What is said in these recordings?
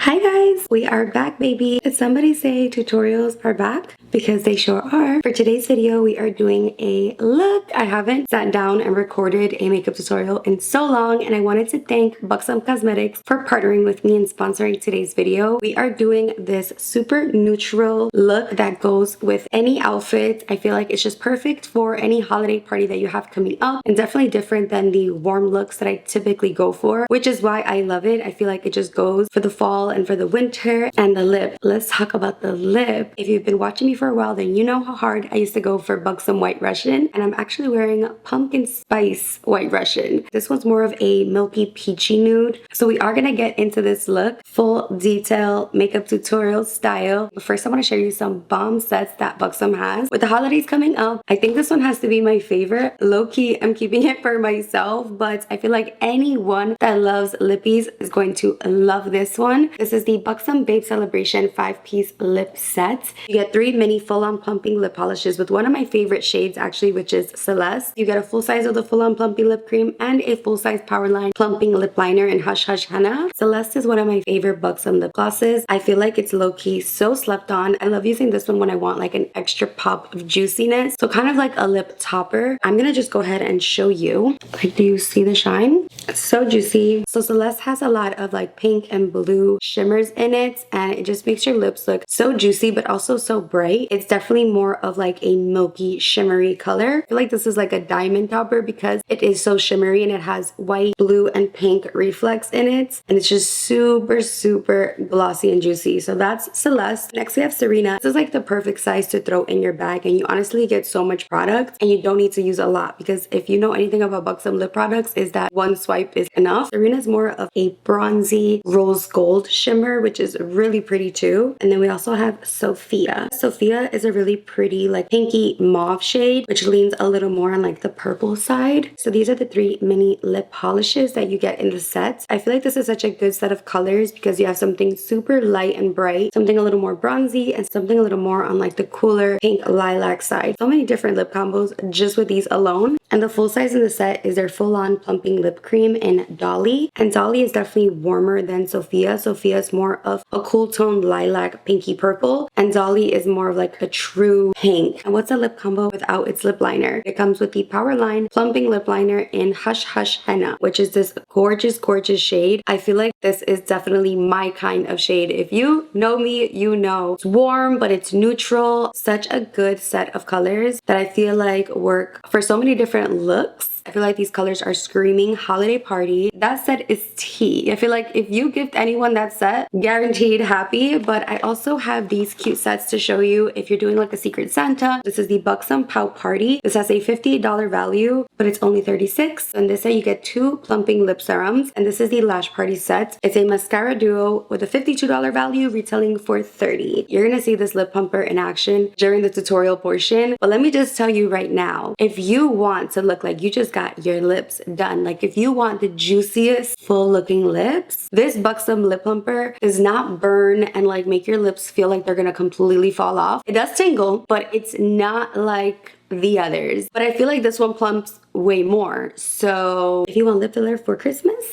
Hi guys, we are back, baby. Did somebody say tutorials are back? Because they sure are. For today's video, we are doing a look. I haven't sat down and recorded a makeup tutorial in so long, and I wanted to thank Buxom Cosmetics for partnering with me and sponsoring today's video. We are doing this super neutral look that goes with any outfit. I feel like it's just perfect for any holiday party that you have coming up, and definitely different than the warm looks that I typically go for, which is why I love it. I feel like it just goes for the fall and for the winter. And the lip, let's talk about the lip. If you've been watching me for a while, then you know how hard I used to go for Buxom White Russian, and I'm actually wearing Pumpkin Spice White Russian. This one's more of a milky peachy nude. So we are gonna get into this look, full detail makeup tutorial style. But first I want to share you some bomb sets that Buxom has. With the holidays coming up, I think this one has to be my favorite. Low-key, I'm keeping it for myself, but I feel like anyone that loves lippies is going to love this one. This is the Buxom Babe Celebration 5-piece lip set. You get 3 mini full-on plumping lip polishes with one of my favorite shades actually, which is Celeste. You get a full size of the full-on plumping lip cream and a full-size Powerline plumping lip liner in Hush Hush Henna. Celeste is one of my favorite Buxom lip glosses. I feel like it's low-key so slept on. I love using this one when I want like an extra pop of juiciness. So kind of like a lip topper. I'm gonna just go ahead and show you. Like, do you see the shine? It's so juicy. So Celeste has a lot of like pink and blue shimmers in it, and it just makes your lips look so juicy but also so bright. It's definitely more of like a milky shimmery color. I feel like this is like a diamond topper because it is so shimmery and it has white, blue, and pink reflex in it, and it's just super glossy and juicy. So that's Celeste. Next we have Serena. This is like the perfect size to throw in your bag, and you honestly get so much product and you don't need to use a lot, because if you know anything about Buxom lip products is that one swipe is enough. Serena is more of a bronzy rose gold shimmer, which is really pretty too. And then we also have Sophia. Sophia is a really pretty like pinky mauve shade, which leans a little more on like the purple side. So these are the 3 mini lip polishes that you get in the set. I feel like this is such a good set of colors because you have something super light and bright, something a little more bronzy, and something a little more on like the cooler pink lilac side. So many different lip combos just with these alone. And the full size in the set is their full-on plumping lip cream in Dolly. And Dolly is definitely warmer than Sophia. Sophia is more of a cool tone lilac pinky purple, and Dolly is more of like a true pink. And what's a lip combo without its lip liner? It comes with the Powerline plumping lip liner in Hush Hush Henna, which is this gorgeous shade. I feel like this is definitely my kind of shade. If you know me, you know it's warm but it's neutral. Such a good set of colors that I feel like work for so many different looks. I feel like these colors are screaming holiday party. That set is tea. I feel like if you gift anyone that set, guaranteed happy. But I also have these cute sets to show you if you're doing like a Secret Santa. This is the Buxom Pout Party. This has a $58 value, but it's only $36. And this set you get 2 plumping lip serums. And this is the Lash Party set. It's a mascara duo with a $52 value, retailing for $30. You're gonna see this lip pumper in action during the tutorial portion. But let me just tell you right now, if you want to look like you just got your lips done, like if you want the juiciest full looking lips, this Buxom lip plumper does not burn and like make your lips feel like they're gonna completely fall off. It does tingle, but it's not like the others. But I feel like this one plumps way more. So if you want lip filler for Christmas,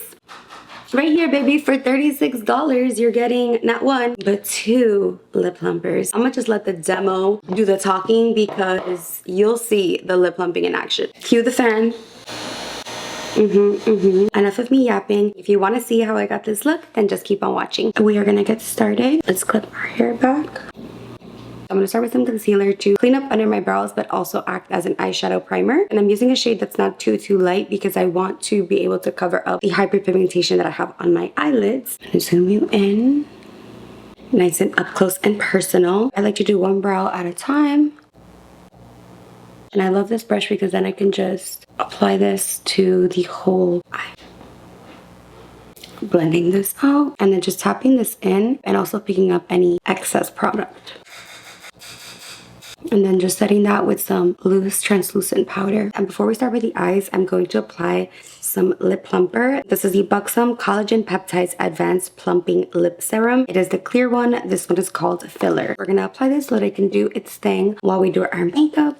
right here, baby, for $36, you're getting not 1, but 2 lip plumpers. I'm gonna just let the demo do the talking because you'll see the lip plumping in action. Cue the fan. Enough of me yapping. If you want to see how I got this look, then just keep on watching. We are gonna get started. Let's clip our hair back. I'm going to start with some concealer to clean up under my brows but also act as an eyeshadow primer. And I'm using a shade that's not too light because I want to be able to cover up the hyperpigmentation that I have on my eyelids. I'm going to zoom you in. Nice and up close and personal. I like to do one brow at a time. And I love this brush because then I can just apply this to the whole eye. Blending this out and then just tapping this in and also picking up any excess product. And then just setting that with some loose translucent powder. And before we start with the eyes, I'm going to apply some lip plumper. This is the Buxom Collagen Peptides Advanced Plumping Lip Serum. It is the clear one. This one is called Filler. We're gonna apply this so that it can do its thing while we do our makeup.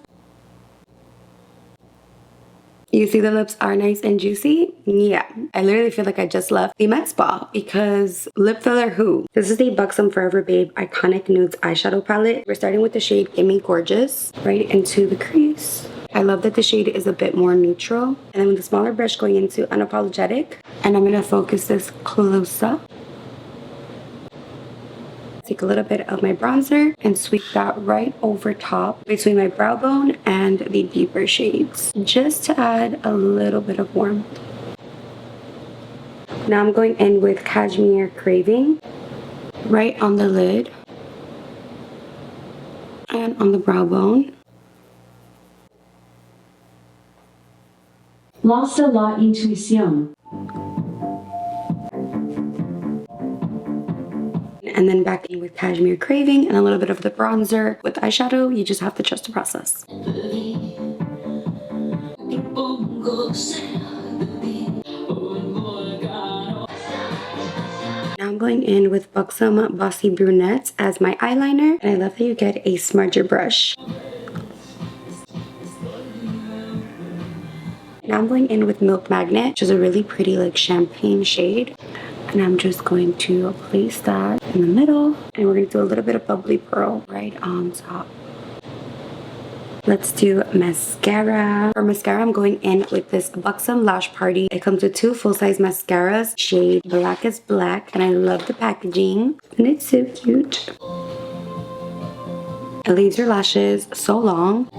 You see the lips are nice and juicy? Yeah, I literally feel like I just left the med spa because lip filler who? This is the Buxom Forever Babe Iconic Nudes Eyeshadow Palette. We're starting with the shade Gimme Gorgeous right into the crease. I love that the shade is a bit more neutral. And then with the smaller brush going into Unapologetic. And I'm going to focus this close up. Take a little bit of my bronzer and sweep that right over top between my brow bone and the deeper shades, just to add a little bit of warmth. Now I'm going in with Cashmere Craving right on the lid and on the brow bone. Lança la intuición. And then back in with Cashmere Craving and a little bit of the bronzer with eyeshadow. You just have to trust the process. Now I'm going in with Buxom Bossy Brunette as my eyeliner. And I love that you get a smudger brush. Now I'm going in with Milk Magnet, which is a really pretty like champagne shade. And I'm just going to place that in the middle. And we're going to do a little bit of bubbly pearl right on top. Let's do mascara. For mascara, I'm going in with this Buxom Lash Party. It comes with 2 full-size mascaras, shade Black is Black. And I love the packaging. And it's so cute. It leaves your lashes so long.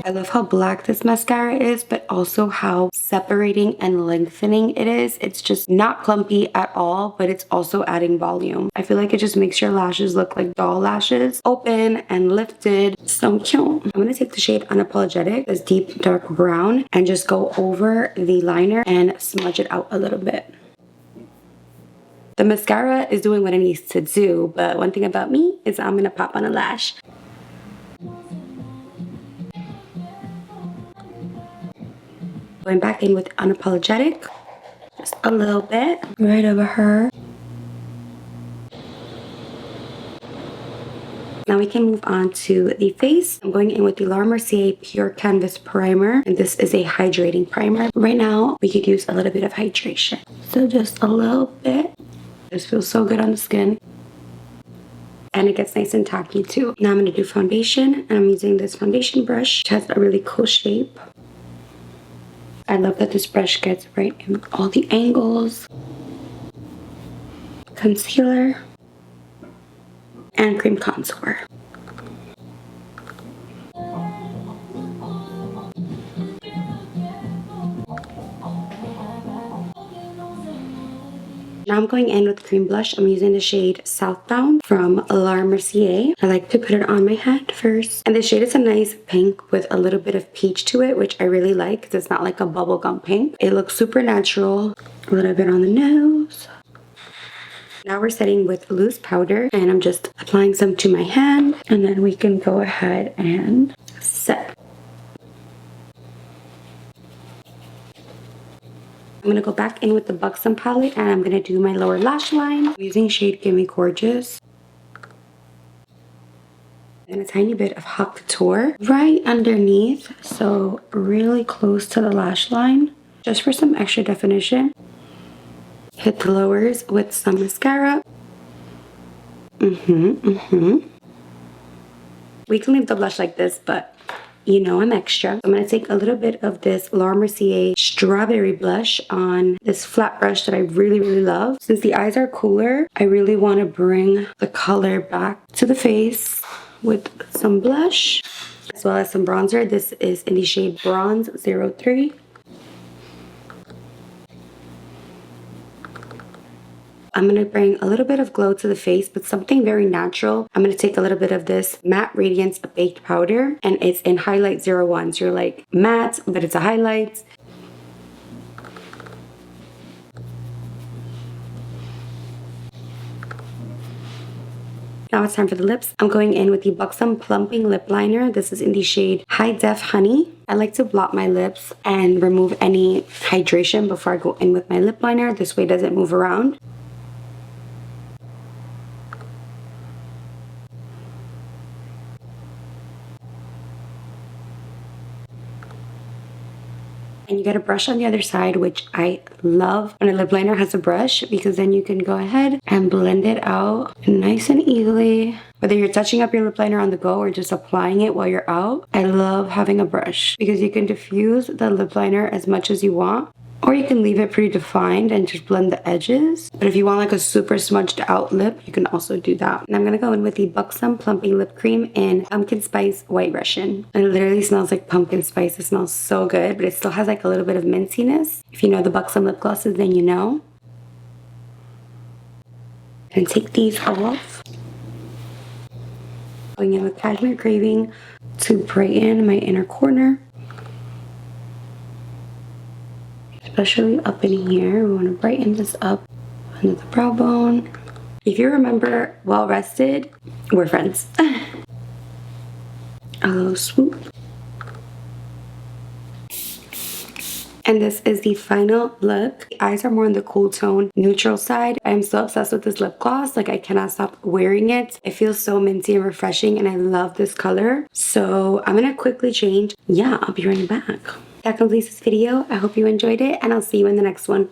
I love how black this mascara is, but also how separating and lengthening it is. It's just not clumpy at all, but it's also adding volume. I feel like it just makes your lashes look like doll lashes, open and lifted. So cute. I'm going to take the shade Unapologetic, this deep dark brown, and just go over the liner and smudge it out a little bit. The mascara is doing what it needs to do, but one thing about me is I'm going to pop on a lash. Going back in with Unapologetic, just a little bit, right over her. Now we can move on to the face. I'm going in with the Mercier Pure Canvas Primer, and this is a hydrating primer. Right now, we could use a little bit of hydration. So just a little bit. This feels so good on the skin. And it gets nice and tacky too. Now I'm going to do foundation, and I'm using this foundation brush, which has a really cool shape. I love that this brush gets right in all the angles. Concealer and cream contour. Now I'm going in with cream blush. I'm using the shade Southbound from Mercier. I like to put it on my head first. And the shade is a nice pink with a little bit of peach to it, which I really like because it's not like a bubblegum pink. It looks super natural. A little bit on the nose. Now we're setting with loose powder, and I'm just applying some to my hand. And then we can go ahead and set. I'm going to go back in with the Buxom palette, and I'm going to do my lower lash line. I'm using shade Gimme Gorgeous. And a tiny bit of Hot Couture right underneath, so really close to the lash line, just for some extra definition. Hit the lowers with some mascara. We can leave the blush like this, but you know I'm extra. I'm going to take a little bit of this Mercier Strawberry Blush on this flat brush that I really, really love. Since the eyes are cooler, I really want to bring the color back to the face with some blush, as well as some bronzer. This is in the shade Bronze 03. I'm going to bring a little bit of glow to the face, but something very natural. I'm going to take a little bit of this Matte Radiance Baked Powder, and it's in Highlight 01. So you're like matte, but it's a highlight. Now it's time for the lips. I'm going in with the Buxom Plumping Lip Liner. This is in the shade High Def Honey. I like to blot my lips and remove any hydration before I go in with my lip liner. This way it doesn't move around. And you get a brush on the other side, which I love when a lip liner has a brush, because then you can go ahead and blend it out nice and easily. Whether you're touching up your lip liner on the go or just applying it while you're out, I love having a brush because you can diffuse the lip liner as much as you want. Or you can leave it pretty defined and just blend the edges. But if you want like a super smudged out lip, you can also do that. And I'm gonna go in with the Buxom Plumping Lip Cream in Pumpkin Spice White Russian. And it literally smells like pumpkin spice. It smells so good, but it still has like a little bit of mintiness. If you know the Buxom lip glosses, then you know. And take these off. Going in with Cashmere Craving to brighten my inner corner. Especially up in here, we want to brighten this up under the brow bone. If you remember Well Rested, we're friends. A little swoop. And this is the final look. The eyes are more on the cool tone, neutral side. I'm so obsessed with this lip gloss. Like, I cannot stop wearing it. It feels so minty and refreshing, and I love this color. So I'm gonna quickly change. Yeah, I'll be right back. That completes this video. I hope you enjoyed it, and I'll see you in the next one.